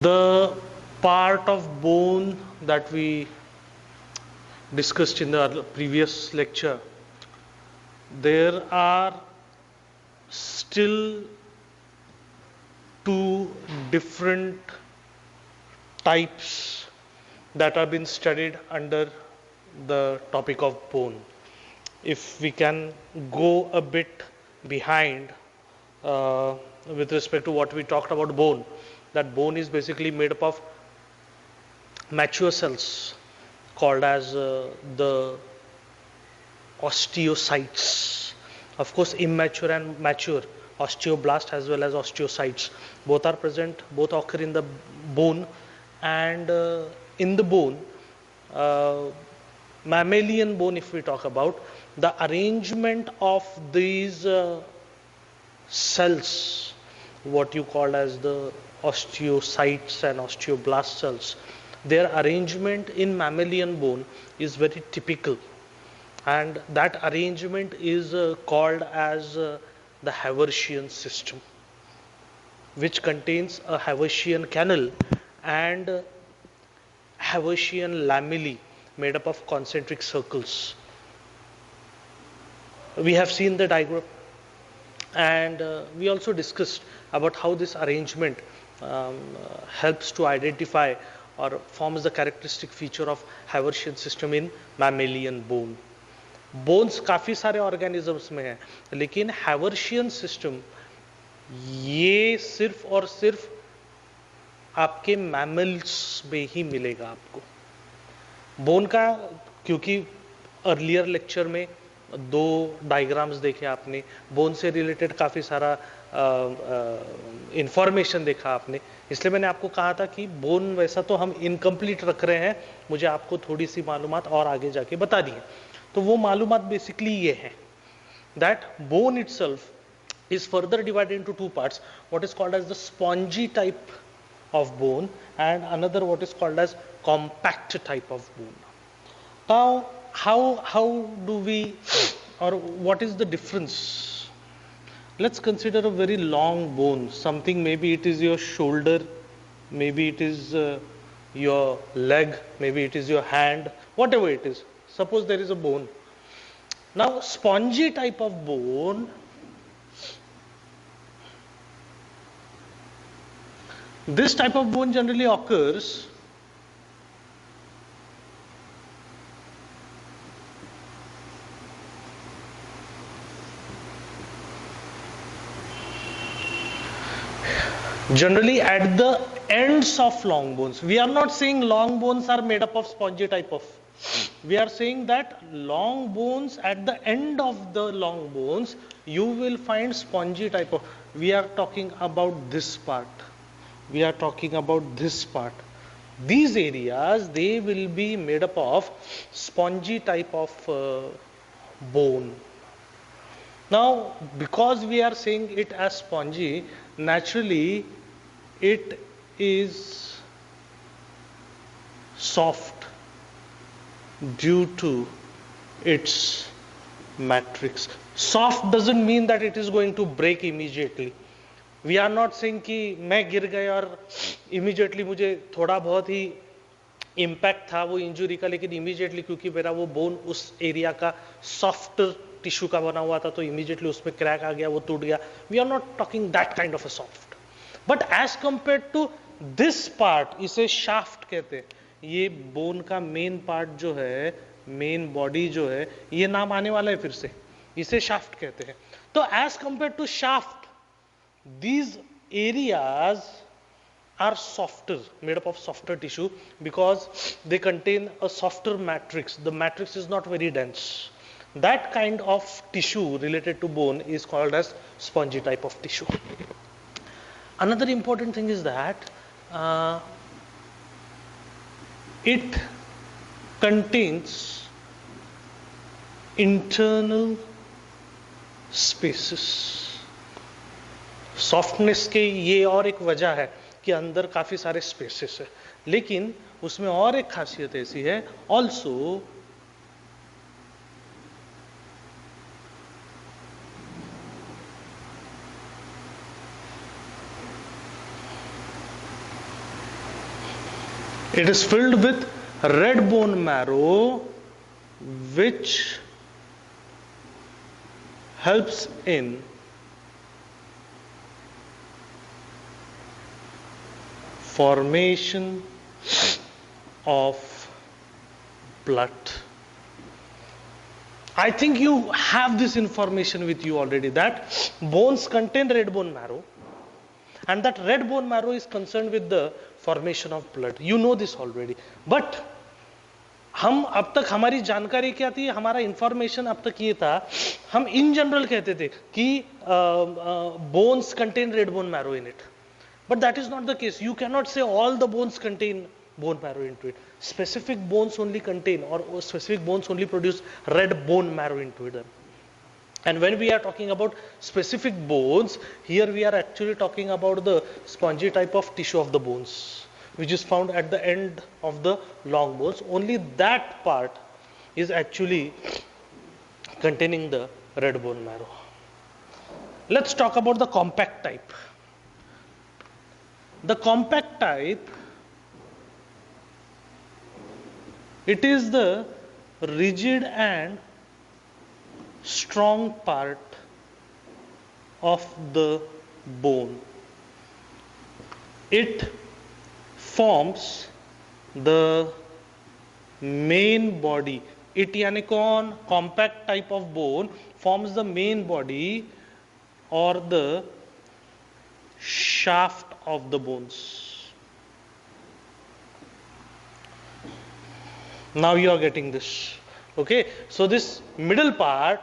The part of bone that we discussed in the previous lecture, there are still two different types that have been studied under the topic of bone. If we can go a bit behind with respect to what we talked about bone, that bone is basically made up of mature cells called as the osteocytes. Of course, immature and mature osteoblast as well as osteocytes both are present, both occur in the bone, and in the bone, uh, mammalian bone, if we talk about the arrangement of these cells, what you call as the osteocytes and osteoblast cells, their arrangement in mammalian bone is very typical, and that arrangement is called as the Haversian system, which contains a Haversian canal and Haversian lamellae made up of concentric circles. We have seen the diagram, and we also discussed about how this arrangement helps to identify or forms the characteristic feature of Haversian system in mammalian bone. Bones काफ़ी सारे organisms में है, लेकिन Haversian system ये सिर्फ और सिर्फ आपके मैमल्स में ही मिलेगा आपको। बोन का, क्योंकि अर्लियर लेक्चर में दो डायग्राम्स देखे आपने, बोन से रिलेटेड काफ़ी सारा इंफॉर्मेशन देखा आपने, इसलिए मैंने आपको कहा था कि बोन वैसा तो हम इनकम्प्लीट रख रहे हैं, मुझे आपको थोड़ी सी मालूमात और आगे जाके बता दी है। तो वो मालूमात बेसिकली ये है that bone itself is further divided into two parts, what is called as the spongy type of bone and another what is called as compact type of bone. Now how do we, or what is the difference? Let's consider a very long bone, something, maybe it is your shoulder, maybe it is your leg, maybe it is your hand, whatever it is. Suppose there is a bone. Now spongy type of bone, this type of bone generally occurs generally at the ends of long bones. We are not saying long bones are made up of spongy type of, we are saying that long bones, at the end of the long bones you will find spongy type of, we are talking about this part, we are talking about this part, these areas they will be made up of spongy type of bone. Now because we are saying it as spongy, naturally it is soft due to its matrix. Soft doesn't mean that it is going to break immediately. We are not saying कि मैं गिर गया और immediately मुझे थोड़ा बहुत ही impact था वो इंजुरी का, लेकिन इमीडिएटली क्योंकि मेरा वो बोन उस एरिया का सॉफ्ट टिश्यू का बना हुआ था तो इमीडिएटली उसमें क्रैक आ गया, वो टूट गया. We are not talking that kind of a shaft, but as compare to this part, इसे शाफ्ट कहते हैं. ये बोन का मेन पार्ट जो है, मेन बॉडी जो है, ये नाम आने वाला है फिर से, इसे शाफ्ट कहते हैं. तो as compare to shaft, these areas are softer, made up of softer tissue because they contain a softer matrix. The matrix is not very dense. That kind of tissue related to bone is called as spongy type of tissue. Another important thing is that it contains internal spaces. Softness के ये और एक वजह है कि अंदर काफ़ी सारे स्पेसेस है, लेकिन उसमें और एक खासियत ऐसी है also, It is filled with red bone marrow, which helps in formation of blood. I think you have this information with you already, that bones contain red bone marrow, and that red bone marrow is concerned with the formation of blood. You know this already. But हम अब तक हमारी जानकारी क्या थी, हमारा information अब तक ये था, हम इन जनरल कहते थे कि bones contain red bone marrow in it. But that is not the case. You cannot say all the bones contain bone marrow into it. Specific bones only contain, or specific bones only produce red bone marrow into it. And when we are talking about specific bones, here we are actually talking about the spongy type of tissue of the bones, which is found at the end of the long bones. Only that part is actually containing the red bone marrow. Let's talk about the compact type. The compact type, it is the rigid and strong part of the bone. It forms the main body. It यानी कौन? Compact type of bone forms the main body or the shaft of the bones. Now you are getting this. Okay, so this middle part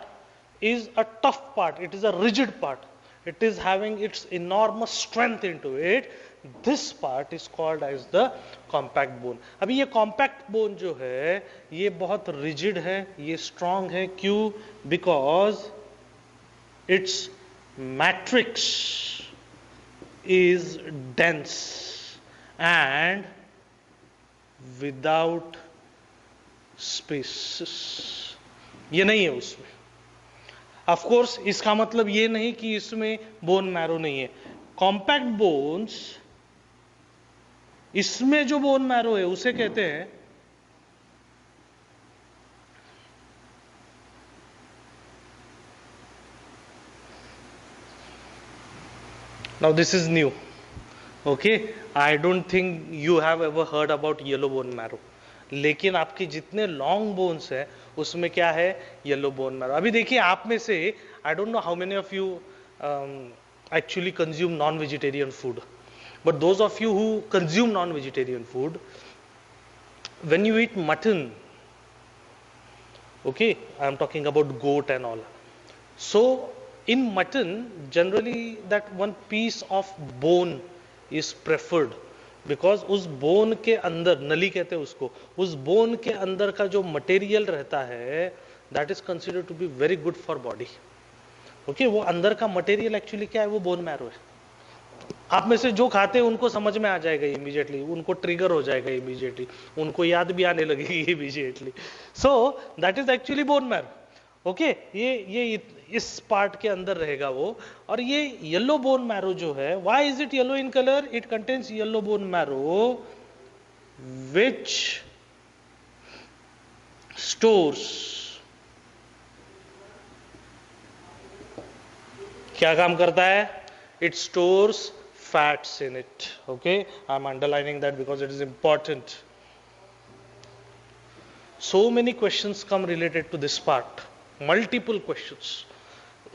is a tough part, it is a rigid part, it is having its enormous strength into it. This part is called as the compact bone. अभी ये compact bone जो है ये बहुत rigid है, ये strong है. क्यों? Because its matrix is dense and without spaces. ये नहीं है उसमें. Of course इसका मतलब ये नहीं कि इसमें बोन मैरो नहीं है. कॉम्पैक्ट बोन्स, इसमें जो बोन मैरो है उसे कहते हैं now this is new. Okay, I don't think you have ever heard about yellow bone marrow. लेकिन आपके जितने लॉन्ग बोन्स है उसमें क्या है? Yellow bone marrow. अभी देखिए आप में से I don't know how many of you actually consume non-vegetarian food, but those of you who consume non-vegetarian food, when you eat mutton, okay, I am talking about goat and all, so in mutton generally that one piece of bone is preferred, because उस bone के अंदर, नली कहते हैं उसको, उस bone के अंदर का जो मटेरियल रहता है that is consider to be very good for body. Okay, वो अंदर का मटेरियल एक्चुअली क्या है? वो बोन मैरो है. आप में से जो खाते हैं उनको समझ में आ जाएगा इमीडिएटली, उनको ट्रिगर हो जाएगा इमीडिएटली, उनको याद भी आने लगेगी immediately. So that is actually bone marrow. Okay, ये इस पार्ट के अंदर रहेगा वो. और ये येलो बोन मैरो जो है, why is it yellow in colour? It contains yellow bone marrow which stores, क्या काम करता है? It stores fats in it. Okay, I am underlining that because it is important. So many questions come related to this part, multiple questions.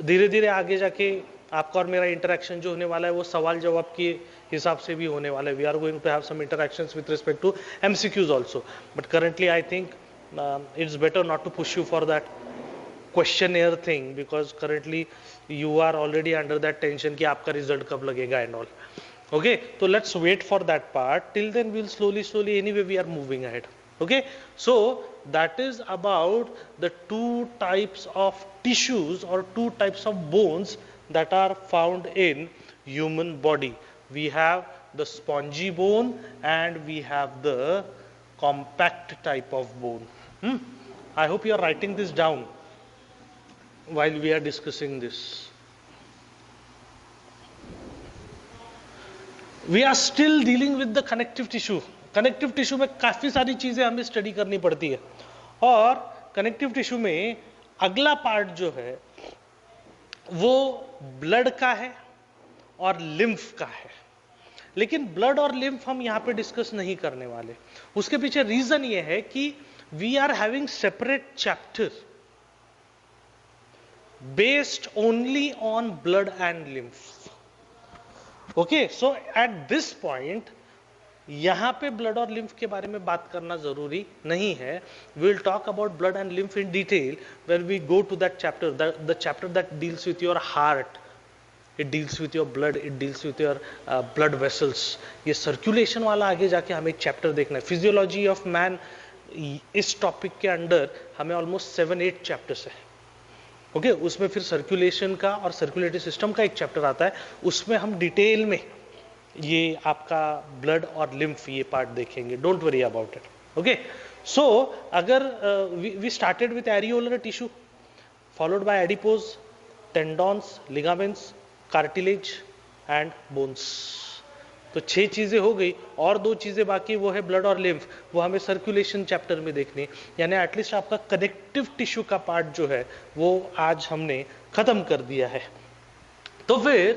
धीरे धीरे आगे जाके आपका और मेरा इंटरेक्शन जो होने वाला है वो सवाल जवाब के हिसाब से भी होने वाला है. We are going to have some interactions with respect to MCQs also, but currently I think it's better not to push you for that questionnaire thing, because currently you are already under that tension कि आपका result कब लगेगा and all. Okay, so let's wait for that part. Till then we'll slowly anyway we are moving ahead. Okay, so that is about the two types of tissues or two types of bones that are found in human body. We have the spongy bone and we have the compact type of bone. I hope you are writing this down while we are discussing this. We are still dealing with the connective tissue. Connective tissue में काफी सारी चीजें हमें study करनी पड़ती है, और connective tissue में अगला पार्ट जो है वो ब्लड का है और लिम्फ का है। लेकिन ब्लड और लिम्फ हम यहां पे डिस्कस नहीं करने वाले। उसके पीछे रीजन ये है कि we are having separate chapter based only on blood and lymph. Okay, so at this point यहां पे ब्लड और लिम्फ के बारे में बात करना जरूरी नहीं है। We will talk about blood and lymph in detail when we go to that chapter, the chapter that deals with your heart, it deals with your blood, it deals with your blood vessels. ये circulation वाला आगे जाके हमें एक chapter देखना है। Physiology of man, इस topic के अंडर हमें ऑलमोस्ट 7-8 चैप्टर्स है। ओके, उसमें फिर सर्कुलेशन का और सर्कुलेटरी सिस्टम का एक चैप्टर आता है, उसमें हम डिटेल में ये आपका ब्लड और लिम्फ ये पार्ट देखेंगे। Don't worry about it. Okay, so अगर we started with areolar tissue followed by adipose, tendons, ligaments, cartilage and bones. तो 6 चीजें हो गई, और 2 चीजें बाकी, वो है ब्लड और लिम्फ। वो हमें सर्कुलेशन चैप्टर में देखनी है, यानी एटलीस्ट आपका कनेक्टिव टिश्यू का पार्ट जो है वो आज हमने खत्म कर दिया है। तो फिर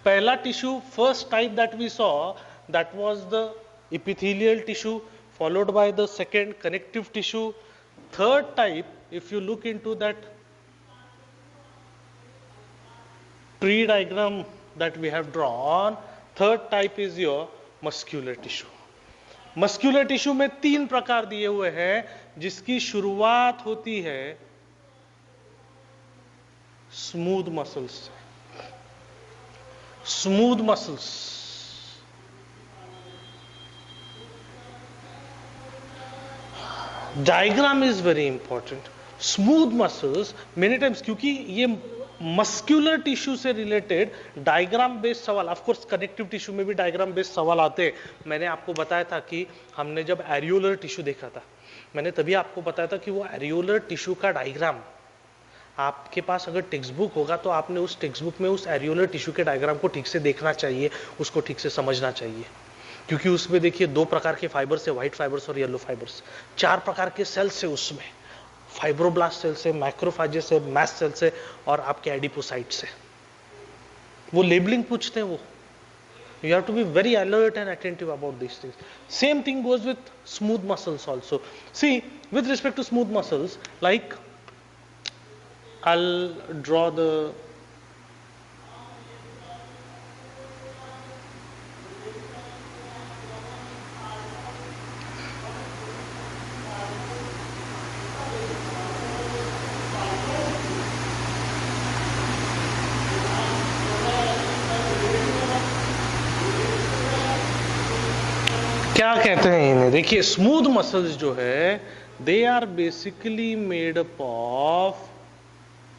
पहला tissue, first type that we saw, that was the epithelial tissue, followed by the second connective tissue. Third type, if you look into that tree diagram that we have drawn, third type is your muscular tissue. Muscular tissue में 3 प्रकार दिए हुए हैं, जिसकी शुरुआत होती है smooth muscles से। Smooth muscles, diagram is very important. Smooth muscles many times, क्योंकि ये मस्क्यूलर टिश्यू से रिलेटेड डायग्राम बेस्ड सवाल, ऑफ कोर्स कनेक्टिव टिश्यू में भी डायग्राम बेस्ड सवाल आते हैं। मैंने आपको बताया था कि हमने जब एरियोलर टिश्यू देखा था, मैंने तभी आपको बताया था कि वो एरियोलर टिश्यू का डायग्राम, आपके पास अगर टेक्स्ट बुक होगा तो आपने उस टेक्स्ट बुक में उस एरियोलर टिश्यू के डायग्राम को ठीक से देखना चाहिए, उसको ठीक से समझना चाहिए। क्योंकि उसमें देखिए 2 प्रकार के फाइबर्स है, व्हाइट फाइबर्स और येलो फाइबर्स। 4 प्रकार के सेल्स है उसमें, फाइब्रोब्लास्ट सेल से, मैक्रोफेजेस से, मास्ट सेल से और आपके एडिपोसाइट से। वो लेबलिंग पूछते हैं वो। You have to be very alert and attentive about these things. Same thing goes with smooth muscles also. See, with respect to smooth muscles, like I'll draw the क्या कहते हैं इन्हें, देखिए स्मूथ मसल्स जो है, they are basically made up of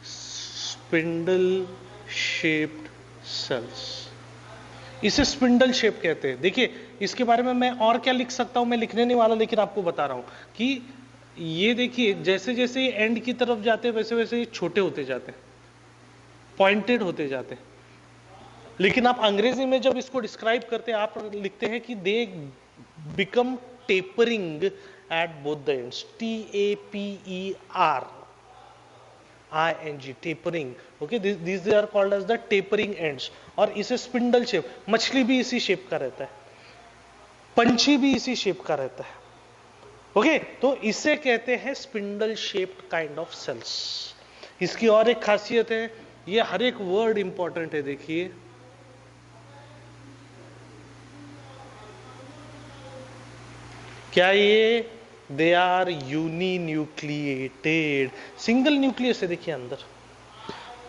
spindle shaped cells. इसे spindle shape कहते हैं। देखिए इसके बारे में मैं और क्या लिख सकता हूं, मैं लिखने नहीं वाला, लेकिन आपको बता रहा हूं कि ये देखिए जैसे जैसे ये एंड की तरफ जाते हैं वैसे वैसे ये छोटे होते जाते हैं, पॉइंटेड होते जाते हैं। लेकिन आप अंग्रेजी में जब इसको डिस्क्राइब करते हैं, आप लिखते हैं कि दे become tapering at both the ends. T-A-P-E-R-I-N-G, tapering. Okay, these are called as the tapering ends. और इसे स्पिंडल शेप, मछली भी इसी शेप का रहता है, पंछी भी इसी शेप का रहता है। ओके, तो इसे कहते हैं spindle shaped kind of cells. इसकी और एक खासियत है, ये हर एक वर्ड इंपॉर्टेंट है। देखिए क्या ये, they are uninucleated, single nucleus है। देखिए अंदर,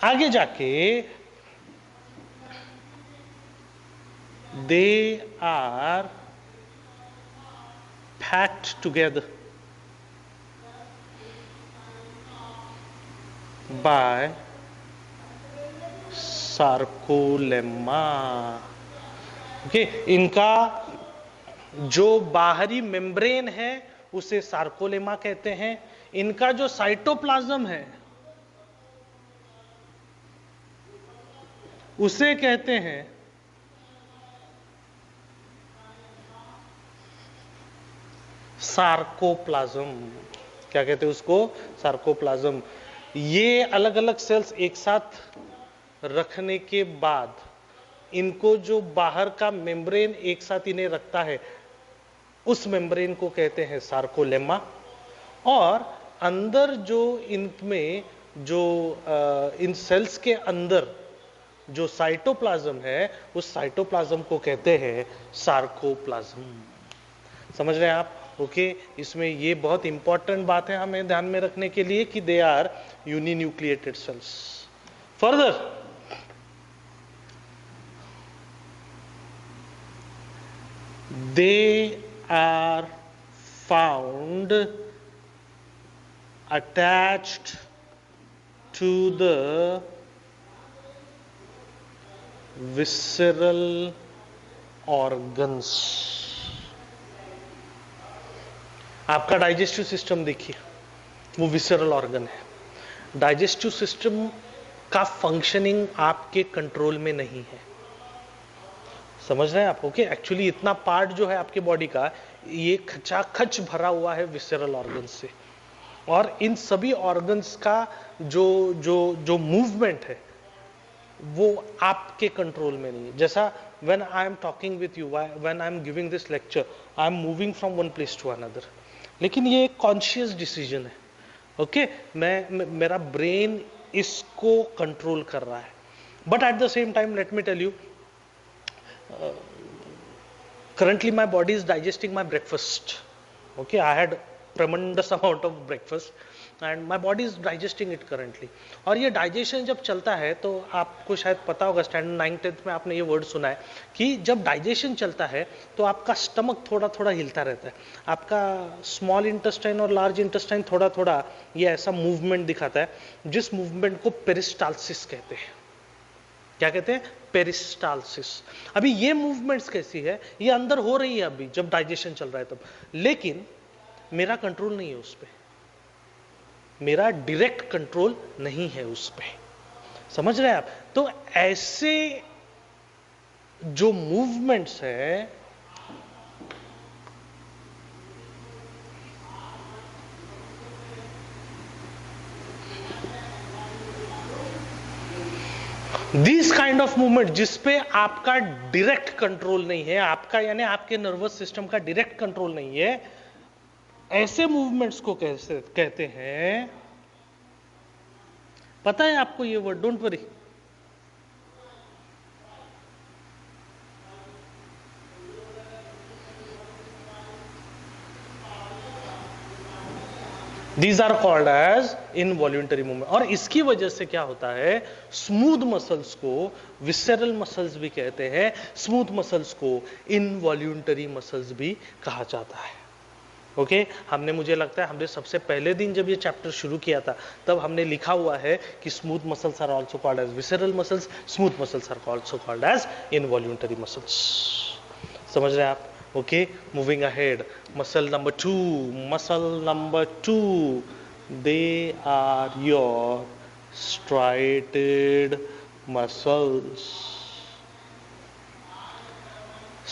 आगे जाके they are packed together by sarcolemma. Okay, इनका जो बाहरी मेम्ब्रेन है उसे सार्कोलेमा कहते हैं। इनका जो साइटोप्लाज्म है उसे कहते हैं सार्कोप्लाज्म। क्या कहते हैं उसको? सार्कोप्लाज्म। ये अलग अलग सेल्स एक साथ रखने के बाद इनको जो बाहर का मेम्ब्रेन एक साथ इन्हें रखता है, उस मेम्ब्रेन को कहते हैं सार्कोलेमा। और अंदर जो इनमें जो इन सेल्स के अंदर जो साइटोप्लाज्म है, उस साइटोप्लाज्म को कहते हैं सार्कोप्लाज्म। समझ रहे हैं आप? ओके, इसमें ये बहुत इंपॉर्टेंट बात है हमें ध्यान में रखने के लिए कि they are uninucleated cells. Further, they are found attached to the visceral organs। आपका डाइजेस्टिव सिस्टम देखिए, वो विसरल ऑर्गन है। डाइजेस्टिव सिस्टम का फंक्शनिंग आपके कंट्रोल में नहीं है। समझ रहे हैं आप? ओके, एक्चुअली इतना पार्ट जो है आपके बॉडी का, ये खचाखच भरा हुआ है विसरल ऑर्गन्स से। और इन सभी ऑर्गन्स का जो जो जो मूवमेंट है वो आपके कंट्रोल में नहीं है। जैसा when I am talking with you, when I am giving this lecture, I am moving from one place to another, लेकिन ये एक कॉन्शियस डिसीजन है। ओके, मेरा ब्रेन इसको कंट्रोल कर रहा है। But at the same time let me tell you, currently my body is digesting my breakfast. Okay, I had tremendous amount of breakfast and my body is digesting it currently. और ये digestion जब चलता है तो आपको शायद पता होगा, स्टैंडर्ड 9th-10th में आपने ये वर्ड सुना है कि जब डाइजेशन चलता है तो आपका स्टमक थोड़ा थोड़ा हिलता रहता है, आपका स्मॉल इंटेस्टाइन और लार्ज इंटेस्टाइन थोड़ा थोड़ा ये ऐसा मूवमेंट दिखाता है, जिस मूवमेंट को पेरिस्टाल्सिस कहते हैं। क्या कहते हैं? पेरिस्टाल्सिस। अभी ये मूवमेंट्स कैसी है? ये अंदर हो रही है अभी जब डाइजेशन चल रहा है तब, लेकिन मेरा कंट्रोल नहीं है उस पे, मेरा डायरेक्ट कंट्रोल नहीं है उस पे। समझ रहे हैं आप? तो ऐसे जो मूवमेंट्स है, दिस काइंड ऑफ मूवमेंट जिसपे आपका डायरेक्ट कंट्रोल नहीं है, आपका यानी आपके नर्वस सिस्टम का डायरेक्ट कंट्रोल नहीं है, ऐसे मूवमेंट्स को कैसे कहते हैं? पता है आपको ये word? Don't worry. These are called as involuntary movement। और इसकी वजह से क्या होता है, स्मूथ मसल्स को विसेरल मसल्स भी कहते हैं, स्मूथ मसल्स को इनवॉल्यूंटरी मसल्स भी कहा जाता है। ओके, हमने, मुझे लगता है हमने सबसे पहले दिन जब ये चैप्टर शुरू किया था तब हमने लिखा हुआ है कि smooth muscles are also called as visceral muscles, smooth muscles are also called as involuntary muscles. समझ रहे हैं आप? Okay, moving ahead, muscle number 2, they are your striated muscles।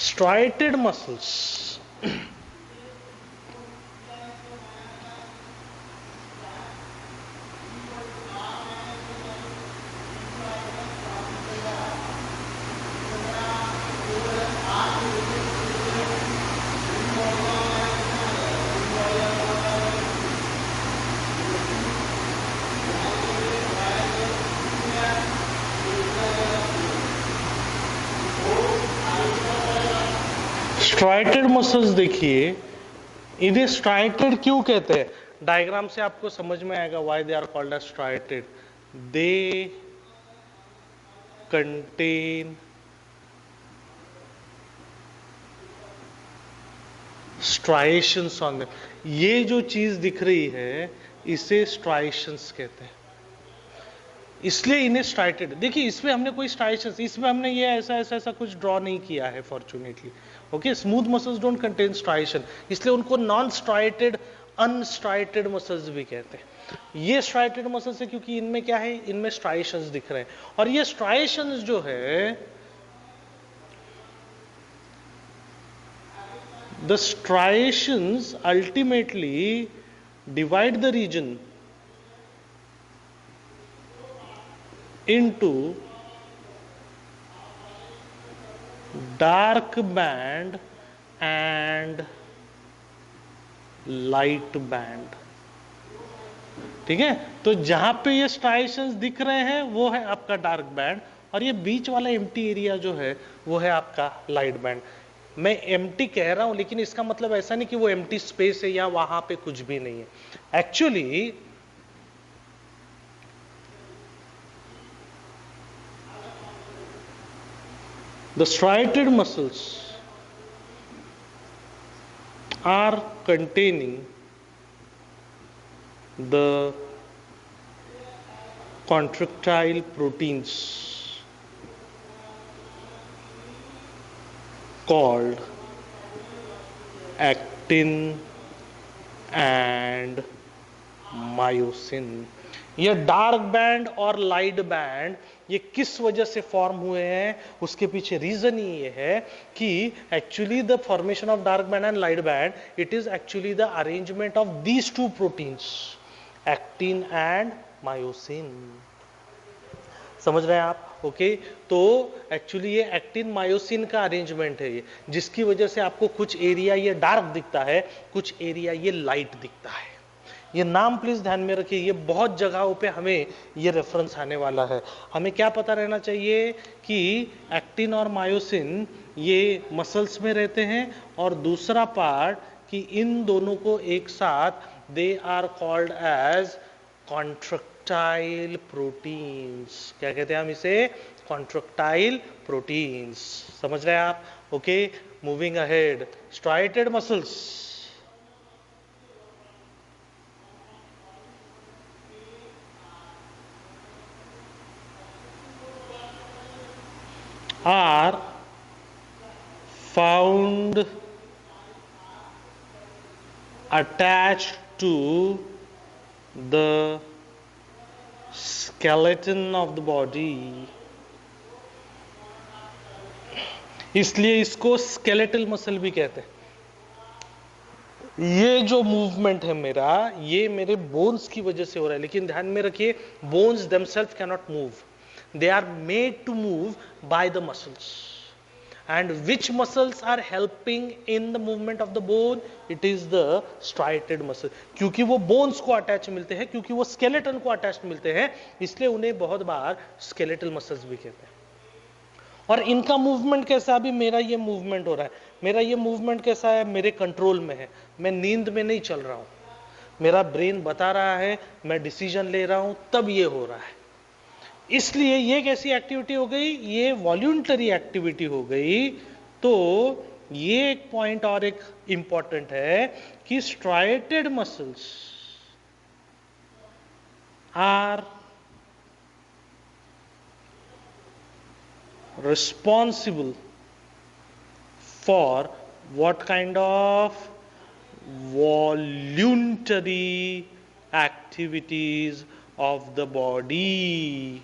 striated muscles striated muscles देखिए, इन्हें स्ट्राइटेड क्यों कहते हैं? Diagram से आपको समझ में आएगा why they are called as striated. They contain striations on them. ये जो चीज दिख रही है इसे स्ट्राइशंस कहते हैं, इसलिए इन्हें स्ट्राइटेड। देखिए इसमें हमने कोई स्ट्राइशंस, इसमें हमने ये ऐसा कुछ ड्रॉ नहीं किया है fortunately. Okay, smooth muscles don't contain striation, इसलिए उनको नॉन स्ट्राइटेड, अनस्ट्राइटेड मसल्स भी कहते हैं। ये स्ट्राइटेड मसल्स है क्योंकि इनमें क्या है, इनमें स्ट्राइशंस दिख रहे हैं। और ये स्ट्राइशंस जो है The striations ultimately divide the region into dark band and light band. ठीक है, तो जहां पे ये स्ट्राइएशंस दिख रहे हैं वो है आपका डार्क बैंड, और ये बीच वाला एम्प्टी एरिया जो है वो है आपका लाइट बैंड। मैं एम्प्टी कह रहा हूं लेकिन इसका मतलब ऐसा नहीं कि वो एम्प्टी स्पेस है या वहां पे कुछ भी नहीं है। Actually the striated muscles are containing the contractile proteins called actin and myosin। ये डार्क बैंड और लाइट बैंड ये किस वजह से फॉर्म हुए हैं, उसके पीछे रीजन ये है कि actually the formation of dark band and light band, it is actually the arrangement of these two proteins, actin and myosin. समझ रहे हैं आप? ओके तो एक्चुअली ये एक्टिन मायोसिन का अरेंजमेंट है ये, जिसकी वजह से आपको कुछ एरिया ये डार्क दिखता है, कुछ एरिया ये लाइट दिखता है। ये नाम प्लीज ध्यान में रखिए, ये बहुत जगहों पे हमें ये रेफरेंस आने वाला है। हमें क्या पता रहना चाहिए कि एक्टिन और मायोसिन ये मसल्स में रहते हैं, और दूसरा पार्ट कि इन दोनों को एक साथ they are called as contractile proteins. क्या कहते हैं हम इसे? Contractile proteins. समझ रहे हैं आप? Okay moving ahead, striated muscles are found attached to the skeleton of the body, इसलिए इसको स्केलेटल मसल भी कहते हैं। ये जो मूवमेंट है मेरा, ये मेरे बोन्स की वजह से हो रहा है, लेकिन ध्यान में रखिए bones themselves can not move, they are made to move by the muscles, and which muscles are helping in the movement of the bone? It is the striated muscle। क्योंकि वो bones को अटैच मिलते हैं, क्योंकि वो skeleton को attach मिलते हैं, इसलिए उन्हें बहुत बार skeletal muscles भी कहते हैं। और इनका मूवमेंट कैसा है? अभी मेरा ये मूवमेंट हो रहा है, मेरा ये मूवमेंट कैसा है? मेरे कंट्रोल में है, मैं नींद में नहीं चल रहा हूं, मेरा ब्रेन बता रहा है, मैं डिसीजन ले रहा हूं, तब ये हो रहा है। इसलिए ये कैसी एक्टिविटी हो गई? ये वॉल्यूंटरी एक्टिविटी हो गई। तो ये एक पॉइंट और एक इंपॉर्टेंट है कि striated muscles are responsible for what kind of voluntary activities of the body।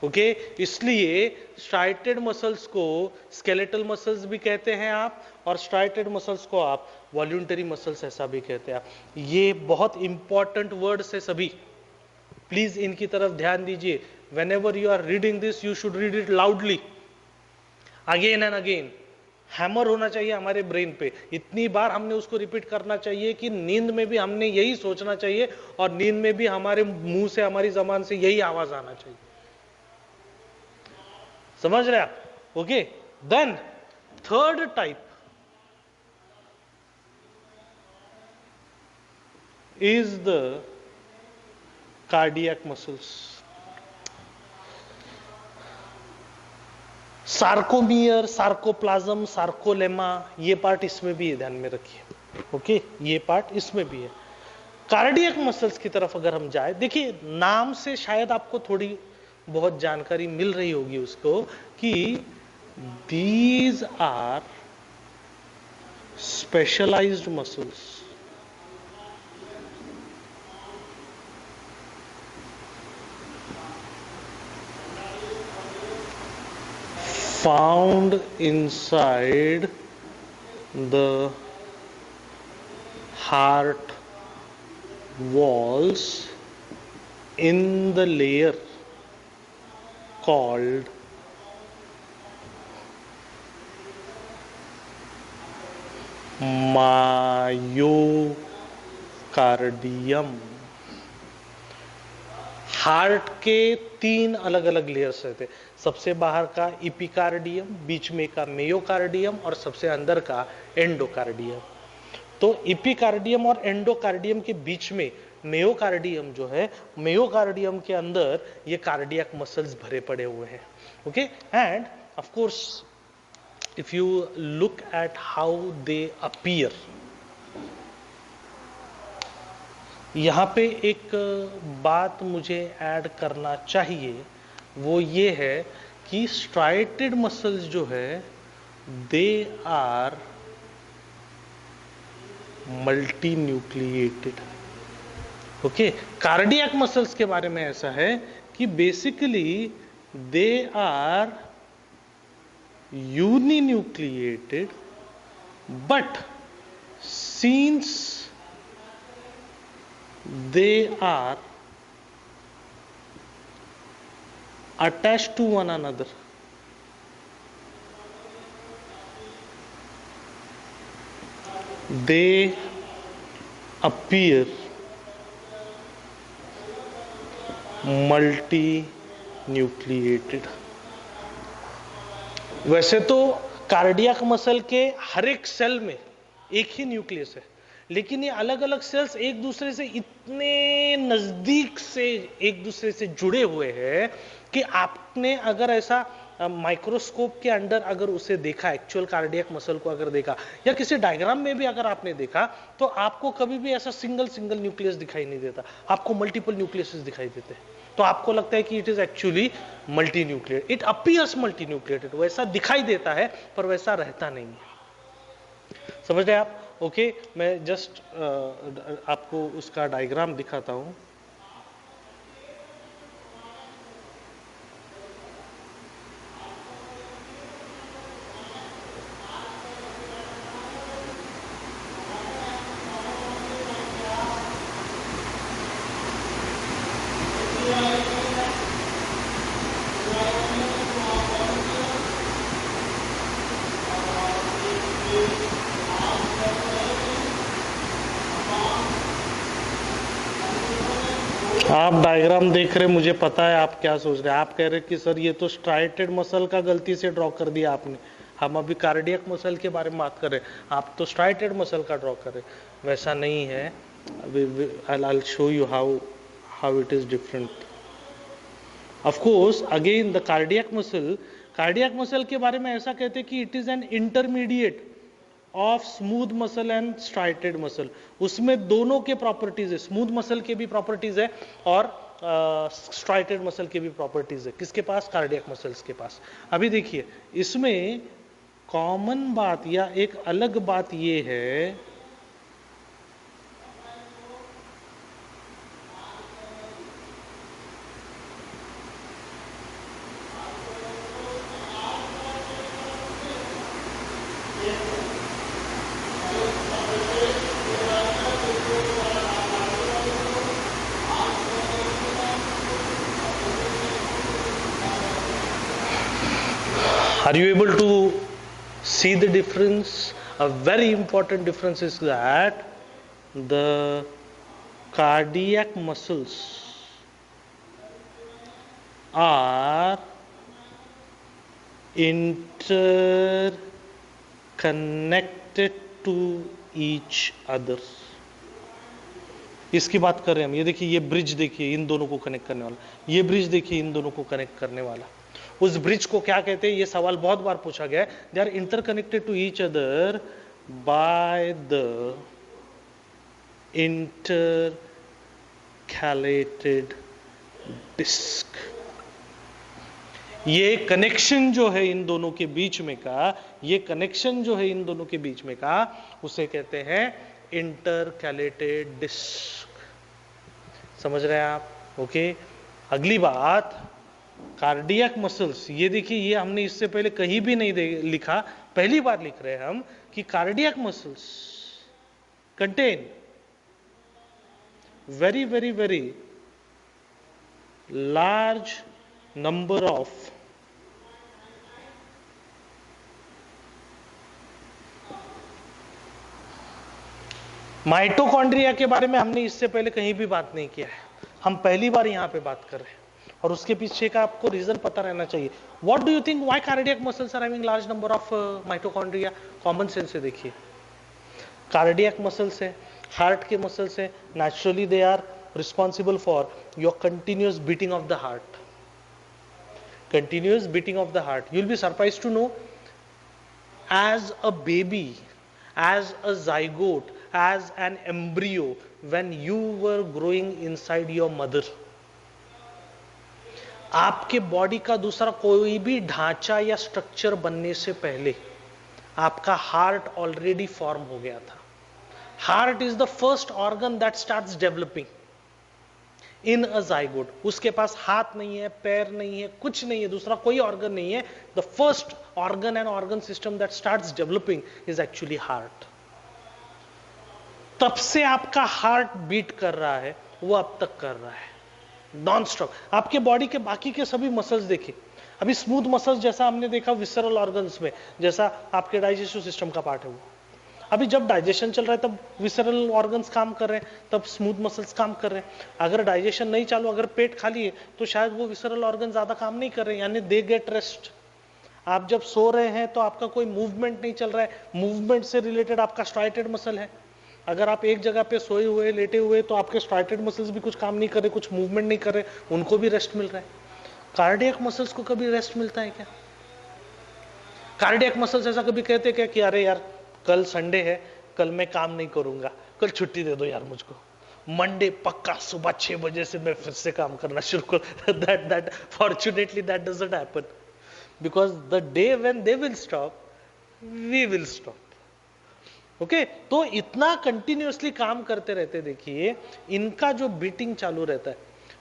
Okay इसलिए स्ट्राइएटेड मसल्स को स्केलेटल मसल्स भी कहते हैं आप, और स्ट्राइएटेड मसल्स को आप वॉल्यूंटरी मसल्स ऐसा भी कहते हैं आप। ये बहुत इंपॉर्टेंट वर्ड्स है सभी, प्लीज इनकी तरफ ध्यान दीजिए। whenever you are reading this you should read it loudly again and again. Hammer होना चाहिए हमारे ब्रेन पे, इतनी बार हमने उसको रिपीट करना चाहिए कि नींद में भी हमने यही सोचना चाहिए, और नींद में भी हमारे मुंह से, हमारी जबान से यही आवाज आना चाहिए। समझ रहे आप? Okay then third type is the cardiac muscles। Sarcomere, sarcoplasm, sarcolemma, ये पार्ट इसमें भी है, ध्यान में रखिए। ओके ये पार्ट इसमें भी है। कार्डियक मसल्स की तरफ अगर हम जाए, देखिए नाम से शायद आपको थोड़ी बहुत जानकारी मिल रही होगी उसको कि these are specialised muscles found inside the heart walls in the layer called myocardium. Heart के 3 अलग अलग लेयर्स रहते, सबसे बाहर का इपिकार्डियम, बीच में का मेयोकार्डियम और सबसे अंदर का एंडोकार्डियम। तो इपिकार्डियम और एंडोकार्डियम के बीच में मेयोकार्डियम जो है, मेयोकार्डियम के अंदर ये कार्डियक मसल्स भरे पड़े हुए हैं। Okay, end of course if you look at how they appear, यहां पे एक बात मुझे ऐड करना चाहिए, वो ये है कि स्ट्राइटेड मसल्स जो है they are multinucleated. Okay, cardiac muscles के बारे में ऐसा है कि basically they are uninucleated, but since they are attached to one another, they appear multi-nucleated। वैसे तो कार्डियक मसल के हर एक सेल में एक ही न्यूक्लियस है, लेकिन ये अलग अलग सेल्स एक दूसरे से इतने नजदीक से एक दूसरे से जुड़े हुए हैं कि आपने अगर ऐसा माइक्रोस्कोप के अंडर अगर उसे देखा, एक्चुअल कार्डियक मसल को अगर देखा, या किसी डायग्राम में भी अगर आपने देखा, तो आपको कभी भी ऐसा सिंगल न्यूक्लियस दिखाई नहीं देता, आपको मल्टीपल न्यूक्लियसेस दिखाई देते हैं। तो आपको लगता है कि it is actually multi nucleated, it appears multi nucleated, वैसा दिखाई देता है पर वैसा रहता नहीं है। समझ रहे आप? ओके, मैं जस्ट आपको उसका डायग्राम दिखाता हूं। आप डायग्राम देख रहे, मुझे पता है आप क्या सोच रहे हैं। आप कह रहे कि सर ये तो स्ट्राइटेड मसल का गलती से ड्रॉ कर दिया आपने, हम अभी कार्डियक मसल के बारे में बात कर रहे हैं, आप तो स्ट्राइटेड मसल का ड्रॉ कर रहे। वैसा नहीं है, I'll show you how it is different. Of course, again the cardiac muscle के बारे में ऐसा कहते हैं कि it is an intermediate of smooth muscle and striated muscle. उसमें दोनों के प्रॉपर्टीज है, स्मूथ मसल के भी प्रॉपर्टीज है और स्ट्राइटेड मसल के भी प्रॉपर्टीज है। किसके पास? कार्डियक मसल्स के पास। अभी देखिए, इसमें कॉमन बात या एक अलग बात ये है Are you able to see the difference? A very important difference is that the cardiac muscles are interconnected to each other. इसकी बात कर रहे हैं हम। ये देखिए, ये ब्रिज देखिए, इन दोनों को कनेक्ट करने वाला, ये ब्रिज देखिए, इन दोनों को कनेक्ट करने वाला। उस ब्रिज को क्या कहते हैं? ये सवाल बहुत बार पूछा गया है। They are interconnected to each other by the intercalated disc. ये कनेक्शन जो है इन दोनों के बीच में का, ये कनेक्शन जो है इन दोनों के बीच में का, उसे कहते हैं इंटरकैलेटेड डिस्क। समझ रहे हैं आप? ओके, अगली बात, कार्डियक मसल्स। ये देखिए, ये हमने इससे पहले कहीं भी नहीं लिखा, पहली बार लिख रहे हैं हम कि cardiac muscles contain very very very large number of mitochondria के बारे में हमने इससे पहले कहीं भी बात नहीं किया है, हम पहली बार यहां पे बात कर रहे हैं, और उसके पीछे का आपको रीजन पता रहना चाहिए. What do you think why cardiac muscles are having large number of mitochondria? Common sense से देखिए, कार्डियक मसल्स है, हार्ट के मसल्स है, naturally they are responsible for your continuous beating of the heart. Continuous beating of the heart. You'll be surprised to know, as a baby, as a zygote, as an embryo, when you were growing inside your mother, आपके body का दूसरा कोई भी ढांचा या structure बनने से पहले आपका हार्ट ऑलरेडी फॉर्म हो गया था. Heart is the first organ that starts developing in a zygote. उसके पास हाथ नहीं है, पैर नहीं है, कुछ नहीं है, दूसरा कोई ऑर्गन नहीं है. The first organ and organ system that starts developing is actually heart. तब से आपका हार्ट बीट कर रहा है, वो अब तक कर रहा है नॉन स्टॉप. आपके बॉडी के बाकी के सभी मसल्स देखिए, अभी स्मूथ मसल्स जैसा हमने देखा विसरल ऑर्गन्स में, जैसा आपके डाइजेस्टिव सिस्टम का पार्ट है वो, अभी जब डाइजेशन चल रहा है तब विसरल ऑर्गन्स काम कर रहे हैं, तब स्मूथ मसल्स काम कर रहे हैं. अगर डाइजेशन नहीं चालू, अगर पेट खाली है, तो शायद वो विसरल ऑर्गन ज्यादा काम नहीं कर रहे हैं, यानी दे गेट रेस्ट. आप जब सो रहे हैं तो आपका कोई मूवमेंट नहीं चल रहा है, मूवमेंट से रिलेटेड आपका स्ट्राइटेड मसल है. अगर आप एक जगह पे सोए हुए, लेटे हुए, तो आपके स्ट्राइटेड मसल्स भी कुछ काम नहीं कर रहे, कुछ मूवमेंट नहीं कर रहे, उनको भी रेस्ट मिल रहा है. कार्डियक मसल्स को कभी रेस्ट मिलता है क्या? कार्डियक मसल्स ऐसा कभी कहते क्या कि अरे यार कल संडे है, कल मैं काम नहीं करूंगा, कल छुट्टी दे दो यार मुझको, मंडे पक्का सुबह 6 बजे से मैं फिर से काम करना शुरू कर. That fortunately that doesn't happen, because the day when they will stop, we will stop. Okay, तो इतना कंटिन्यूअसली काम करते रहते, देखिए इनका जो बीटिंग चालू रहता है,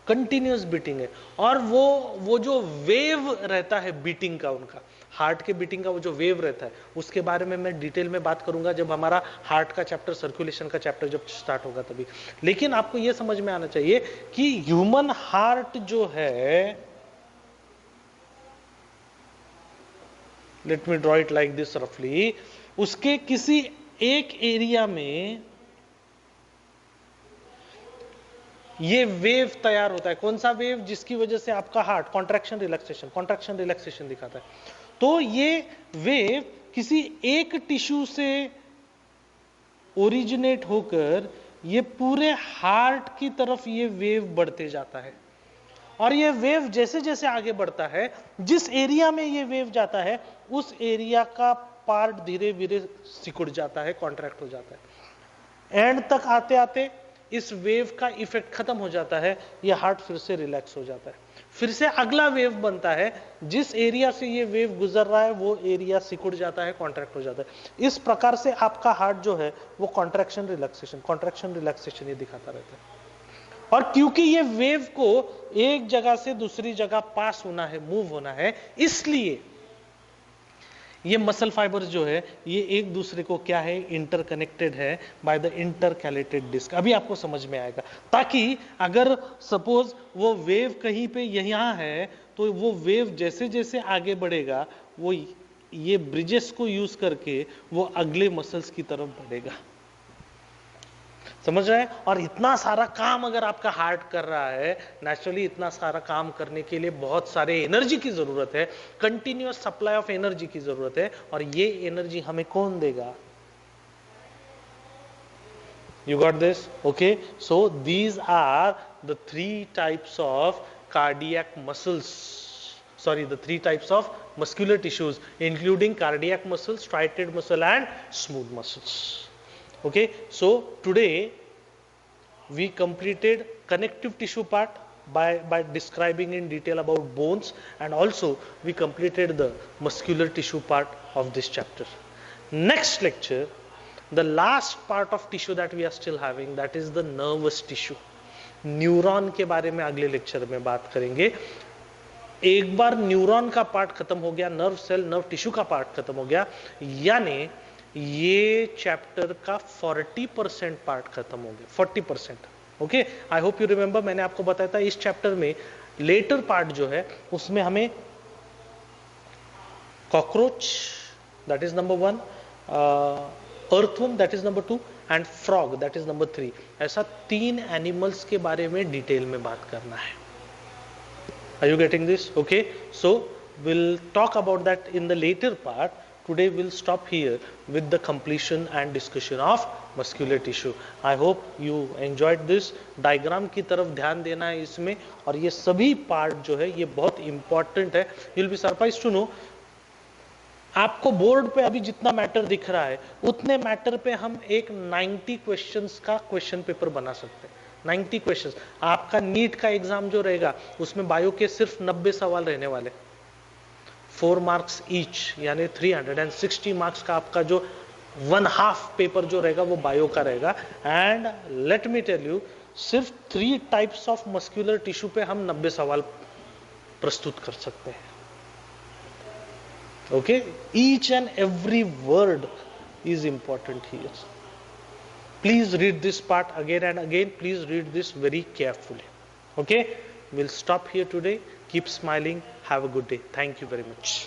कंटिन्यूअस बीटिंग है, और वो जो वेव रहता है बीटिंग का, उनका हार्ट के बीटिंग का वो जो वेव रहता है, उसके बारे में मैं डिटेल में बात करूंगा जब हमारा हार्ट का चैप्टर, सर्कुलेशन का चैप्टर जब स्टार्ट होगा तभी. लेकिन आपको यह समझ में आना चाहिए कि ह्यूमन हार्ट जो है, let me draw it like this रफली, उसके किसी एक एरिया में ये वेव तैयार होता है. कौन सा वेव? जिसकी वजह से आपका हार्ट कॉन्ट्रैक्शन रिलैक्सेशन दिखाता है. तो ये वेव किसी एक टिश्यू से ओरिजिनेट होकर ये पूरे हार्ट की तरफ ये वेव बढ़ते जाता है, और ये वेव जैसे जैसे आगे बढ़ता है, जिस एरिया में ये वेव जाता है, उस एरिया का पार्ट धीरे धीरे सिकुड़ जाता है, कॉन्ट्रैक्ट हो जाता है. एंड तक आते आते इस वेव का इफेक्ट खत्म हो जाता है, ये हार्ट फिर से रिलैक्स हो जाता है, फिर से अगला वेव बनता है. जिस एरिया से ये वेव गुजर रहा है वो एरिया सिकुड़ जाता है, कॉन्ट्रैक्ट हो जाता है. इस प्रकार से आपका हार्ट जो है वो कॉन्ट्रैक्शन रिलैक्सेशन ये दिखाता रहता है. और क्योंकि ये वेव को एक जगह से दूसरी जगह पास होना है, मूव होना है, इसलिए ये मसल फाइबर्स जो है ये एक दूसरे को क्या है, इंटरकनेक्टेड है बाय द इंटरकैलेटेड डिस्क. अभी आपको समझ में आएगा, ताकि अगर सपोज वो वेव कहीं पे यहां है, तो वो वेव जैसे जैसे आगे बढ़ेगा, वो ये ब्रिजेस को यूज करके वो अगले मसल्स की तरफ बढ़ेगा. समझ रहे हैं? और इतना सारा काम अगर आपका हार्ट कर रहा है, नेचुरली इतना सारा काम करने के लिए बहुत सारे एनर्जी की जरूरत है, कंटिन्यूअस सप्लाई ऑफ एनर्जी की जरूरत है. और ये एनर्जी हमें कौन देगा? You got this? Okay, so these are the 3 types of cardiac muscles, sorry, the 3 types of muscular tissues, including cardiac muscles, striated muscle and smooth muscles. Okay, so today we completed connective tissue part by describing in detail about bones, and also we completed the muscular tissue part of this chapter. Next lecture, the last part of tissue that we are still having, that is the nervous tissue. Neuron के बारे में अगले lecture में बात करेंगे. एक बार neuron का part खत्म हो गया, नर्व सेल, नर्व टिश्यू का पार्ट खत्म हो गया, यानी ये चैप्टर का 40% पार्ट खत्म हो गया. 40%. Okay, I hope you remember, मैंने आपको बताया था इस चैप्टर में लेटर पार्ट जो है उसमें हमें cockroach that is number 1, earthworm that is number 2 and frog that is number 3, ऐसा 3 एनिमल्स के बारे में डिटेल में बात करना है. Are you getting this? Okay, so we'll talk about that in the later part. Today we'll stop here with the completion and discussion of muscular tissue. I hope you enjoyed this. Diagram की तरफ ध्यान देना है इसमें, और ये सभी part जो है ये बहुत इंपॉर्टेंट है. You'll be surprised to know, आपको बोर्ड पे अभी जितना मैटर दिख रहा है उतने मैटर पे हम एक 90 क्वेश्चंस का क्वेश्चन पेपर बना सकते हैं. 90 क्वेश्चंस. आपका नीट का एग्जाम जो रहेगा उसमें बायो के सिर्फ 90 सवाल रहने वाले, 4 मार्क्स ईच, यानी 360 मार्क्स का आपका जो 1/2 पेपर जो रहेगा वो बायो का रहेगा. And let me tell you, सिर्फ 3 टाइप्स ऑफ मस्कुलर टिश्यू पे हम 90 सवाल प्रस्तुत कर सकते हैं. Okay, each and every word is important here. Please read this part again and again. Please read this very carefully. Okay, we'll stop here today. Keep smiling. Have a good day. Thank you very much.